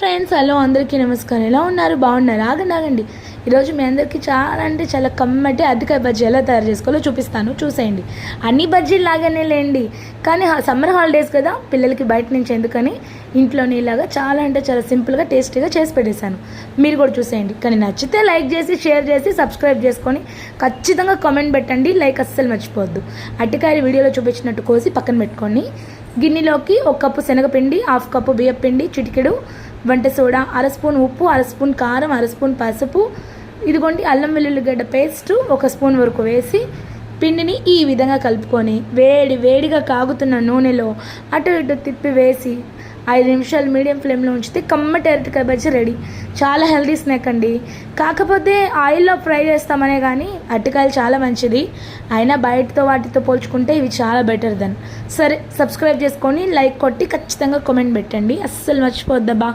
Friends hello అందరికీ నమస్కారం. ఎలా ఉన్నారు? బాగున్నారు? ఆగండి. ఈరోజు మీ అందరికీ చాలా అంటే చాలా కమ్మటి అరటికాయ బజ్జీ ఎలా తయారు చేసుకోవాలో చూపిస్తాను, చూసేయండి. అన్ని బజ్జీలు లాగానే లేండి, కానీ సమ్మర్ హాలిడేస్ కదా, పిల్లలకి బయట నుంచి ఎందుకని ఇంట్లోనే ఇలాగా చాలా అంటే చాలా సింపుల్గా టేస్టీగా చేసి పెట్టేశాను. మీరు కూడా చూసేయండి. కానీ నచ్చితే లైక్ చేసి షేర్ చేసి సబ్స్క్రైబ్ చేసుకొని ఖచ్చితంగా కామెంట్ పెట్టండి. లైక్ అస్సలు మర్చిపోవద్దు. అరటికాయలు వీడియోలో చూపించినట్టు కోసి పక్కన పెట్టుకొని గిన్నెలోకి 1 కప్పు శనగపిండి, 1/2 కప్పు బియ్యపిండి, చిటికెడు వంట సోడా, 1/2 స్పూన్ ఉప్పు, 1/2 స్పూన్ కారం, 1/2 స్పూన్ పసుపు, ఇదిగోండి అల్లం వెల్లుల్లిగడ్డ పేస్టు 1 స్పూన్ వరకు వేసి పిండిని ఈ విధంగా కలుపుకొని వేడిగా కాగుతున్న నూనెలో అటు ఇటు తిప్పి వేసి 5 నిమిషాలు మీడియం ఫ్లేమ్లో ఉంచితే కమ్మటి అరటికాయ బజ్జీ రెడీ. చాలా హెల్తీ స్నాక్ అండి. కాకపోతే ఆయిల్లో ఫ్రై చేస్తామనే కానీ అరటికాయలు చాలా మంచిది. అయినా బయటతో వాటితో పోల్చుకుంటే ఇవి చాలా బెటర్ దెన్. సరే, సబ్స్క్రైబ్ చేసుకొని లైక్ కొట్టి ఖచ్చితంగా కామెంట్ పెట్టండి, అస్సలు మర్చిపోద్దబ్బా.